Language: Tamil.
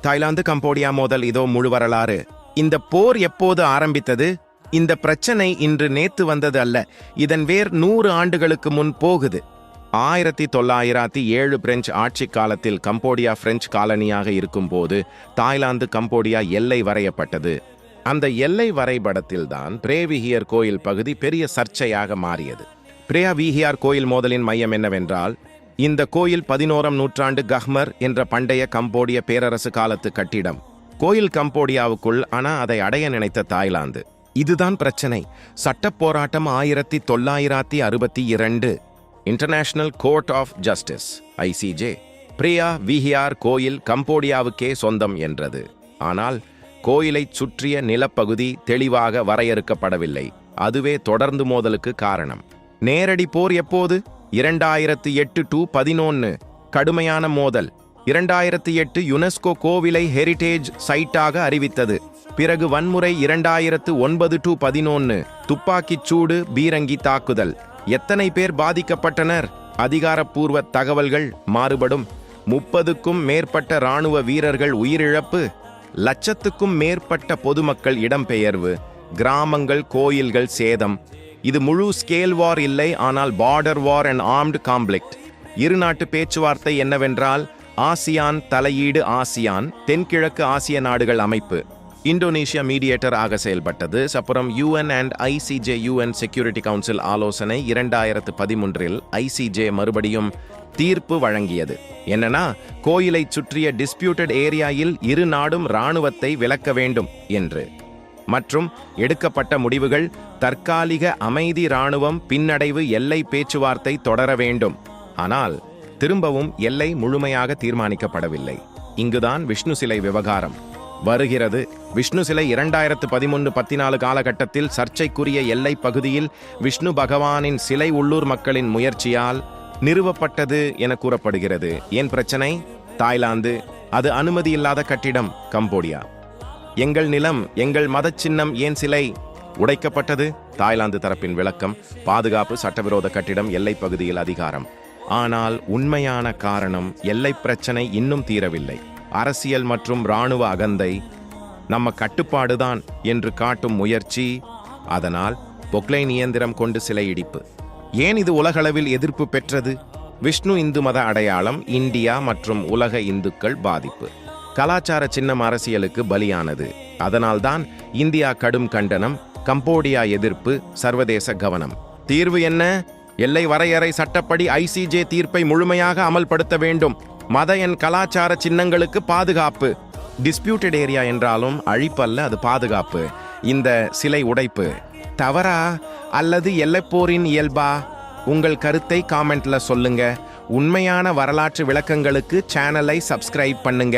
தாய்லாந்து கம்போடியா மோதல் இதோ முழு வரலாறு. இந்த போர் எப்போது ஆரம்பித்தது? இந்த பிரச்சனை இன்று நேத்து வந்தது அல்ல. இதன் வேர் 100 ஆண்டுகளுக்கு முன் போகுது. 1907 பிரெஞ்சு ஆட்சி காலத்தில் கம்போடியா பிரெஞ்சு காலனியாக இருக்கும்போது தாய்லாந்து கம்போடியா எல்லை வரையப்பட்டது. அந்த எல்லை வரைபடத்தில்தான் பிரேவிஹியர் கோயில் பகுதி பெரிய சர்ச்சையாக மாறியது. பிரேவிஹியர் கோயில் மோதலின் மையம் என்னவென்றால், இந்த கோயில் 11ஆம் நூற்றாண்டு கஹ்மர் என்ற பண்டைய கம்போடிய பேரரசு காலத்து கட்டிடம். கோயில் கம்போடியாவுக்குள், ஆனா அதை அடைய நினைத்த தாய்லாந்து. இதுதான் பிரச்சனை. சட்டப் போராட்டம் 1962. International court of justice ICJ Preah Vihear கோயில் கம்போடியாவுக்கே சொந்தம் என்றது. ஆனால் கோயிலைச் சுற்றிய நிலப்பகுதி தெளிவாக வரையறுக்கப்படவில்லை. அதுவே தொடர்ந்து மோதலுக்கு காரணம். நேரடி போர் எப்போது? 2008-11 கடுமையான மோதல். 2008 யுனெஸ்கோ கோவிலை ஹெரிடேஜ் சைட்டாக அறிவித்தது. பிறகு வன்முறை 2009-11 துப்பாக்கிச் சூடு, பீரங்கி தாக்குதல். எத்தனை பேர் பாதிக்கப்பட்டனர்? அதிகாரப்பூர்வ தகவல்கள் மாறுபடும். 30க்கும் மேற்பட்ட இராணுவ வீரர்கள் உயிரிழப்பு, லட்சத்துக்கும் மேற்பட்ட பொதுமக்கள் இடம்பெயர்வு, கிராமங்கள் கோயில்கள் சேதம். இது முழு ஸ்கேல் வார் இல்லை, ஆனால் border war and armed conflict. இரு நாட்டு பேச்சுவார்த்தை என்னவென்றால், ஆசியான் தலையீடு. ஆசியான் தென்கிழக்கு ஆசிய நாடுகள் அமைப்பு. இந்தோனேஷியா மீடியேட்டர் ஆக செயல்பட்டது. அப்புறம் UN and ICJ UN security council ஆலோசனை 2013 ICJ மறுபடியும் தீர்ப்பு வழங்கியது. என்னன்னா, கோயிலைச் சுற்றிய டிஸ்பியூட்டட் ஏரியாவில் இரு நாடும் இராணுவத்தை விலக்க வேண்டும் என்று. மற்றும் எடுக்கப்பட்ட முடிவுகள்: தற்காலிக அமைதி, இராணுவம் பின்னடைவு, எல்லை பேச்சுவார்த்தை தொடர வேண்டும். ஆனால் திரும்பவும் எல்லை முழுமையாக தீர்மானிக்கப்படவில்லை. இங்குதான் விஷ்ணு சிலை விவகாரம் வருகிறது. விஷ்ணு சிலை 2013-14 காலகட்டத்தில் சர்ச்சைக்குரிய எல்லை பகுதியில் விஷ்ணு பகவானின் சிலை உள்ளூர் மக்களின் முயற்சியால் நிறுவப்பட்டது என கூறப்படுகிறது. ஏன் பிரச்சனை? தாய்லாந்து. அது அனுமதி இல்லாத கட்டிடம். கம்போடியா. எங்கள் நிலம், எங்கள் மதச் சின்னம், ஏன் சிலை உடைக்கப்பட்டது? தாய்லாந்து தரப்பின் விளக்கம்: பாதுகாப்பு, சட்டவிரோத கட்டிடம், எல்லை பகுதியில் அதிகாரம். ஆனால் உண்மையான காரணம், எல்லை பிரச்சனை இன்னும் தீரவில்லை. அரசியல் மற்றும் இராணுவ அகந்தை. நம்ம கட்டுப்பாடுதான் என்று காட்டும் முயற்சி. அதனால் பொக்லைன் இயந்திரம் கொண்டு சிலை இடிப்பு. ஏன் இது உலகளவில் எதிர்ப்பு பெற்றது? விஷ்ணு இந்து மத அடையாளம், இந்தியா மற்றும் உலக இந்துக்கள் பாதிப்பு. கலாச்சார சின்னம் அரசியலுக்கு பலியானது. அதனால்தான் இந்தியா கடும் கண்டனம், கம்போடியா எதிர்ப்பு, சர்வதேச கவனம். தீர்வு என்ன? எல்லை வரையறை சட்டப்படி ICJ தீர்ப்பை முழுமையாக அமல்படுத்த வேண்டும். மத என் கலாச்சார சின்னங்களுக்கு பாதுகாப்பு. டிஸ்பியூட்டட் ஏரியா என்றாலும் அழிப்பல்ல, அது பாதுகாப்பு. இந்த சிலை உடைப்பு தவறா அல்லது எல்லைப்போரின் இயல்பா? உங்கள் கருத்தை காமெண்ட்ல சொல்லுங்க. உண்மையான வரலாற்று விளக்கங்களுக்கு சேனலை சப்ஸ்கிரைப் பண்ணுங்க.